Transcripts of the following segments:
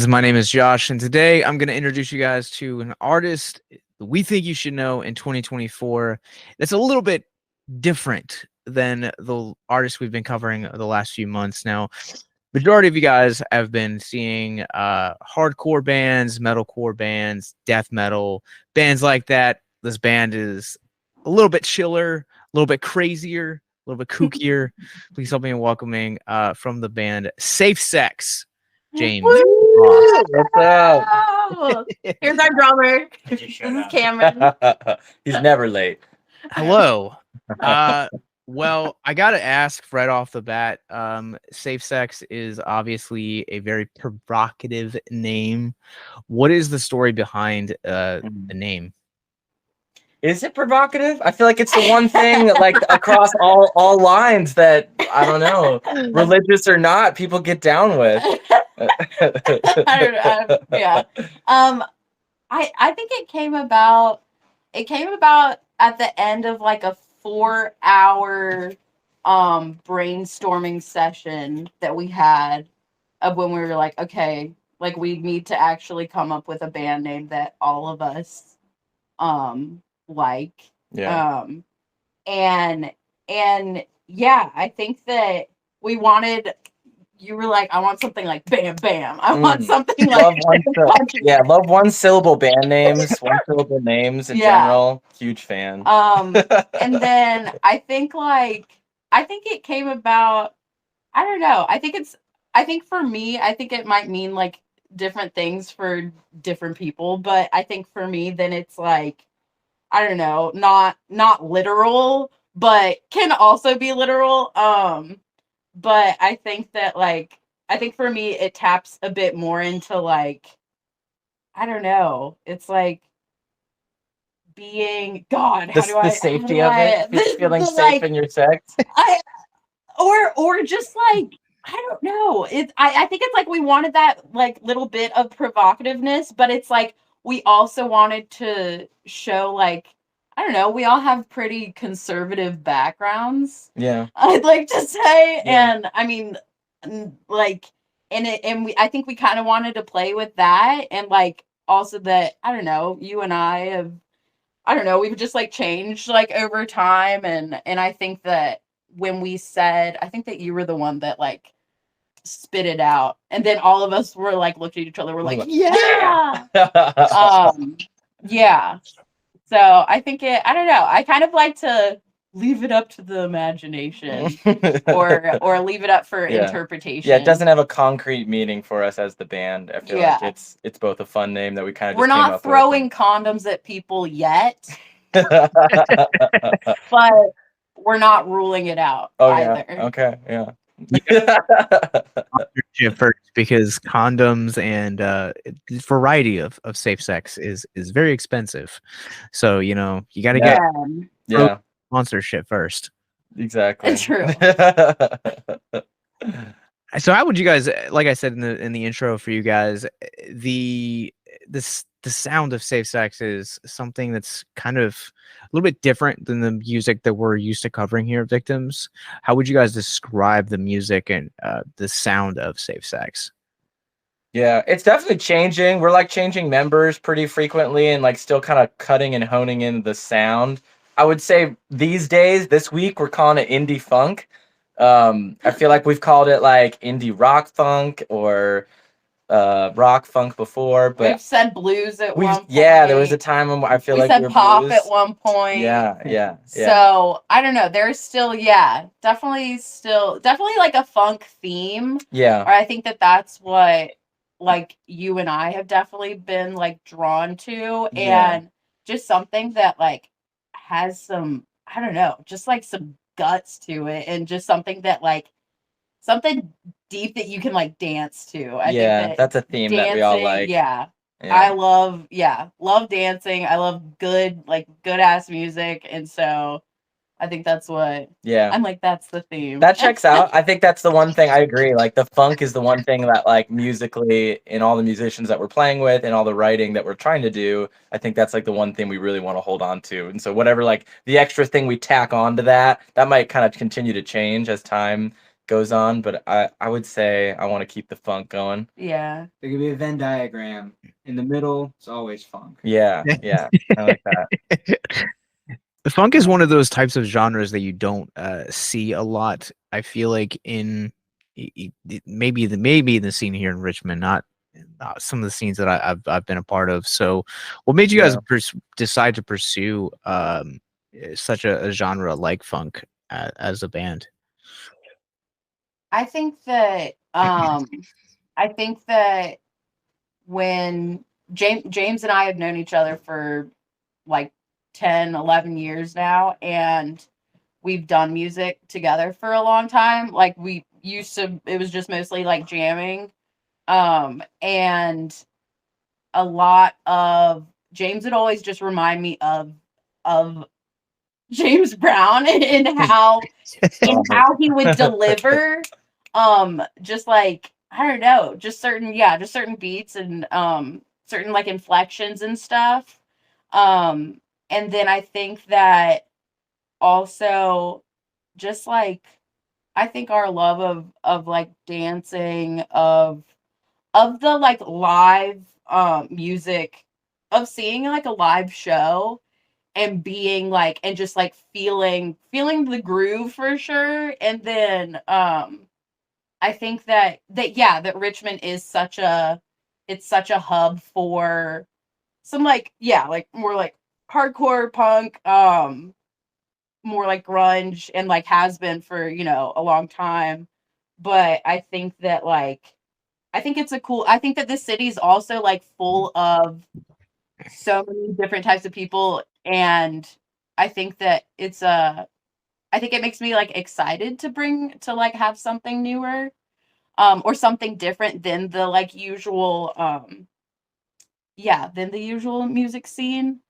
friends, my name is Josh, and today I'm going to introduce you guys to an artist that we think you should know in 2024 that's a little bit different than the artists we've been covering the last few months. Now, majority of you guys have been seeing hardcore bands, metalcore bands, death metal, bands like that. This band is a little bit chiller, a little bit crazier, a little bit kookier. Please help me in welcoming from the band Safe Sex, James Ross. What's up? Here's our drummer. This is Cameron. He's never late. Hello. Well, I gotta ask right off the bat. Safe Sex is obviously a very provocative name. What is the story behind the name? Is it provocative? I feel like it's the one thing, like across all lines, that I don't know, religious or not, people get down with. I don't know. Yeah. I think it came about at the end of like a 4-hour brainstorming session that we had of when we were like, okay, like we need to actually come up with a band name that all of us like. Yeah. And yeah, I think that we wanted, you were like, I want something like Bam Bam. I want something like love one syllable band names, one syllable names in general. Huge fan. And then I think it came about, I don't know. I think for me, I think it might mean like different things for different people, but I think for me then it's like, I don't know, not literal, but can also be literal. But I think that I think for me it taps a bit more into like, I don't know. It's like being the safety of it, feeling safe in your sex. Or just like, I don't know. I think it's like we wanted that like little bit of provocativeness, but it's like we also wanted to show like, I don't know, we all have pretty conservative backgrounds. Yeah. I'd like to say. Yeah. And I mean, like, I think we kind of wanted to play with that. And like, also that, I don't know, you and I don't know, we've just like changed like over time. And I think that when we said, I think that you were the one that like spit it out. And then all of us were like, looked at each other, we're like, yeah. Yeah. So I think I don't know. I kind of like to leave it up to the imagination or leave it up for interpretation. Yeah, it doesn't have a concrete meaning for us as the band. I feel like it's both a fun name that we kind of we're not throwing condoms at people yet. But we're not ruling it out either. Yeah. Okay, yeah. First, because condoms and variety of safe sex is very expensive, so you know you got to get sponsorship first. Exactly. True. So how would you guys, like I said in the intro for you guys, the sound of Safe Sex is something that's kind of a little bit different than the music that we're used to covering here at Victims. How would you guys describe the music and the sound of Safe Sex? Yeah, it's definitely changing. We're like changing members pretty frequently and like still kind of cutting and honing in the sound. I would say these days, this week, we're calling it indie funk. I feel like we've called it like indie rock funk or rock funk before, but we've said blues at one point. Yeah, there was a time when I feel like we said pop blues at one point. Yeah. So I don't know. There's still, definitely like a funk theme. Yeah. Or I think that's what like you and I have definitely been like drawn to, and just something that like has some, I don't know, just like some guts to it, and just something that like something deep that you can like dance to. I think that's a theme dancing, that we all like. I love dancing. I love good ass music, and so I think that's what I'm like, that's the theme. That checks out. I think that's the one thing I agree. Like the funk is the one thing that like musically in all the musicians that we're playing with and all the writing that we're trying to do, I think that's like the one thing we really want to hold on to. And so whatever like the extra thing we tack onto that might kind of continue to change as time goes on, but I would say I want to keep the funk going. Yeah. There could be a Venn diagram. In the middle, it's always funk. Yeah, yeah, I like that. The funk is one of those types of genres that you don't see a lot. I feel like in maybe the scene here in Richmond, not some of the scenes that I've been a part of. So, what made you guys Yeah. decide to pursue such a genre like funk as a band? I think that when James and I have known each other for like 10, 11 years now, and we've done music together for a long time. Like we used to, it was just mostly like jamming. And a lot of James would always just remind me of James Brown and how he would deliver just like I don't know, just certain beats and certain like inflections and stuff. And then I think that also just like I think our love of like dancing of the like live music of seeing like a live show and being like and just like feeling the groove for sure. And then I think that Richmond is such a hub for some like like more like hardcore punk, more like grunge, and like has been for, a long time. But I think that like I think that the city's also like full of so many different types of people, and I think that I think it makes me like excited to like have something newer, or something different than the like usual than the usual music scene.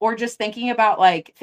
Or just thinking about like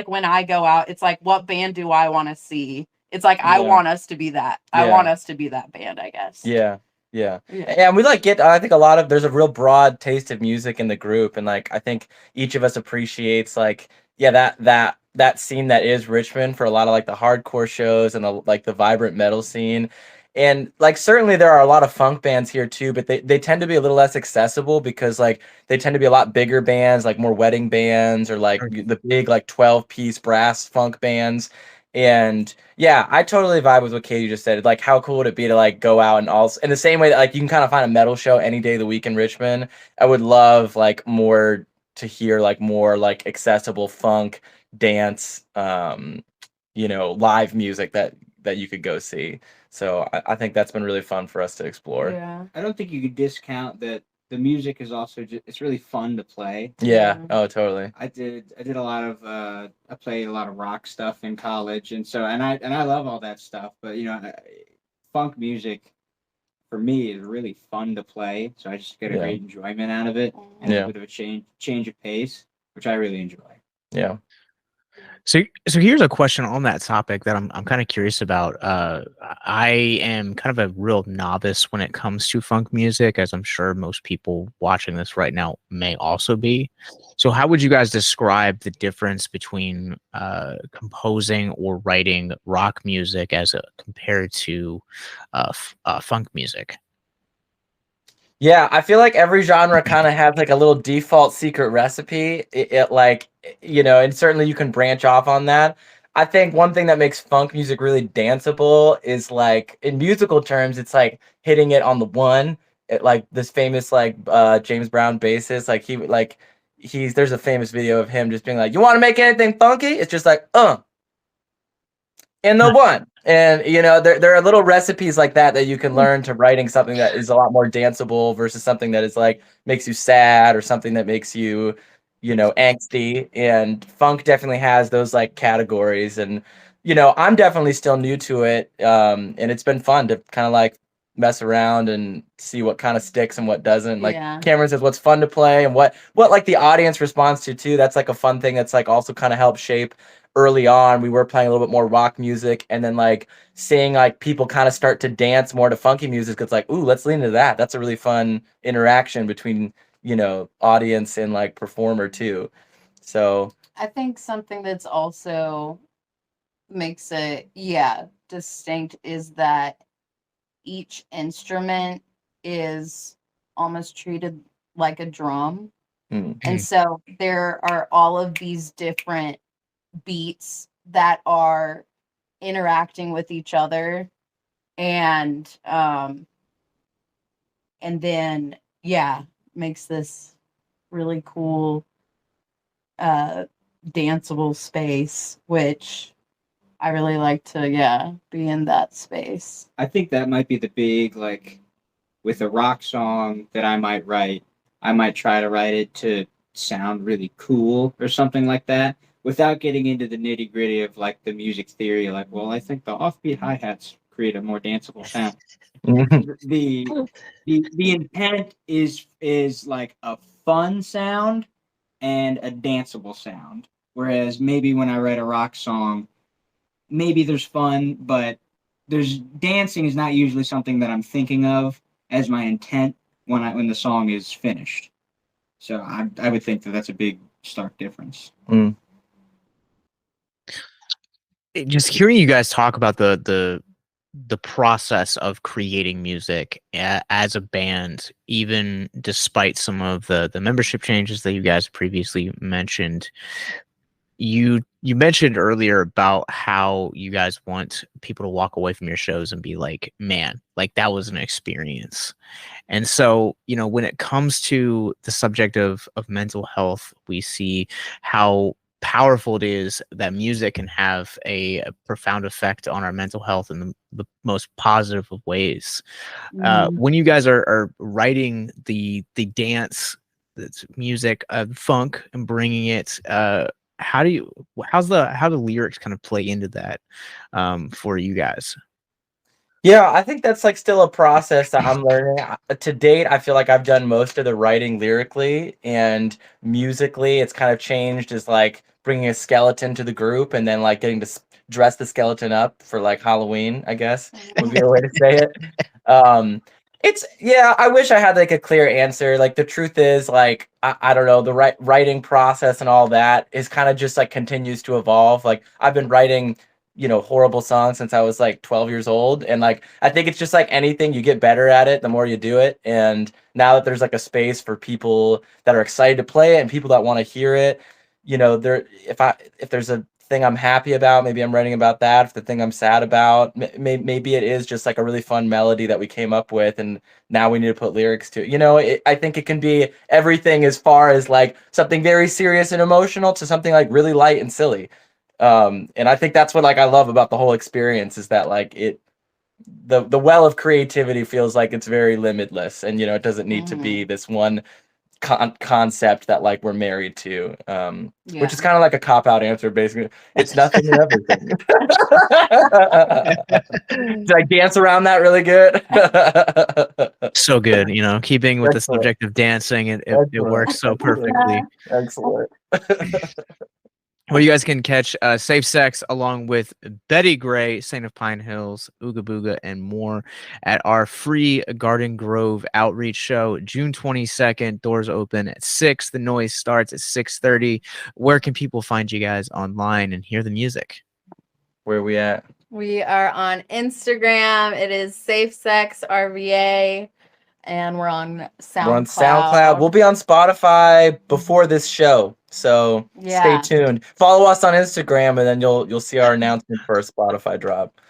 when I go out, it's like, what band do I want to see? It's like I Yeah. want us to be that. I Yeah. want us to be that band, I guess. Yeah, yeah, Yeah. and we like get. I think there's a real broad taste of music in the group, and like I think each of us appreciates like that scene that is Richmond for a lot of like the hardcore shows and the vibrant metal scene. And like certainly there are a lot of funk bands here too, but they tend to be a little less accessible because like they tend to be a lot bigger bands, like more wedding bands or like the big like 12-piece brass funk bands. And yeah, I totally vibe with what Katie just said. Like, how cool would it be to like go out and also in the same way that like you can kind of find a metal show any day of the week in Richmond. I would love like more to hear like more like accessible funk dance, live music that you could go see. So I think that's been really fun for us to explore. Yeah. I don't think you could discount that the music is also it's really fun to play. Yeah. Oh, totally. I did a lot of I played a lot of rock stuff in college, and so and I love all that stuff. But funk music for me is really fun to play. So I just get a great enjoyment out of it, and a bit of a change of pace, which I really enjoy. Yeah. So here's a question on that topic that I'm kind of curious about. I am kind of a real novice when it comes to funk music, as I'm sure most people watching this right now may also be. So how would you guys describe the difference between composing or writing rock music compared to funk music? Yeah, I feel like every genre kind of has like a little default secret recipe. It like, and certainly you can branch off on that. I think one thing that makes funk music really danceable is like in musical terms, it's like hitting it on the one. Like this famous like James Brown bassist, like there's a famous video of him just being like, "You want to make anything funky?" It's just like, and the one. And there are little recipes like that you can learn to writing something that is a lot more danceable versus something that is like makes you sad or something that makes you angsty. And funk definitely has those like categories. And I'm definitely still new to it, and it's been fun to kind of like mess around and see what kind of sticks and what doesn't. Like Cameron says, what's fun to play and what like the audience responds to too. That's like a fun thing that's like also kind of helped shape. Early on, we were playing a little bit more rock music, and then like seeing like people kind of start to dance more to funky music. It's like, ooh, let's lean into that. That's a really fun interaction between audience and like performer too. So I think something that's also makes it distinct is that each instrument is almost treated like a drum. And so there are all of these different beats that are interacting with each other, and then makes this really cool danceable space, which I really like to be in that space. I think that might be the big, like, with a rock song that I might write, I might try to write it to sound really cool or something like that, without getting into the nitty gritty of like the music theory. Like, well, I think the offbeat hi hats create a more danceable sound. the the intent is like a fun sound and a danceable sound. Whereas maybe when I write a rock song, maybe there's fun, but there's dancing is not usually something that I'm thinking of as my intent when the song is finished. So I would think that that's a big stark difference. Just hearing you guys talk about the process of creating music as a band, even despite some of the membership changes that you guys previously mentioned. You mentioned earlier about how you guys want people to walk away from your shows and be like, man, like that was an experience. And so, when it comes to the subject of mental health, we see how powerful it is that music can have a profound effect on our mental health in the most positive of ways. When you guys are writing the dance, that's music, funk, and bringing it, how do the lyrics kind of play into that for you guys? Yeah, I think that's like still a process that I'm learning. To date, I feel like I've done most of the writing lyrically, and musically it's kind of changed as like bringing a skeleton to the group and then like getting to dress the skeleton up for like Halloween, I guess would be a way to say it. I wish I had like a clear answer. Like the truth is, like I don't know, the writing process and all that is kind of just like continues to evolve. Like I've been writing horrible songs since I was like 12 years old. And like, I think it's just like anything, you get better at it the more you do it. And now that there's like a space for people that are excited to play it and people that want to hear it, if there's a thing I'm happy about, maybe I'm writing about that. If the thing I'm sad about, maybe it is just like a really fun melody that we came up with and now we need to put lyrics to it. I think it can be everything, as far as like something very serious and emotional to something like really light and silly. And I think that's what like I love about the whole experience, is that like the well of creativity feels like it's very limitless, and it doesn't need to be this one concept that like we're married to, which is kind of like a cop-out answer. Basically, it's nothing and everything. Did I dance around that really good? So good, keeping with the subject of dancing, it works so perfectly. Excellent. Well, you guys can catch Safe Sex along with Betty Gray, Saint of Pine Hills, Ooga Booga, and more at our free Garden Grove outreach show, June 22nd. Doors open at 6. The noise starts at 6:30. Where can people find you guys online and hear the music? Where are we at? We are on Instagram. It is Safe Sex RVA. And we're on SoundCloud. We're on SoundCloud. We'll be on Spotify before this show, so stay tuned. Follow us on Instagram, and then you'll see our announcement for a Spotify drop.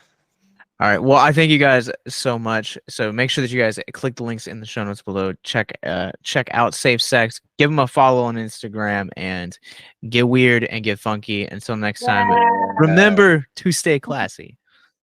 All right. Well, I thank you guys so much. So make sure that you guys click the links in the show notes below. Check out Safe Sex. Give them a follow on Instagram, and get weird and get funky. Until next time, remember to stay classy.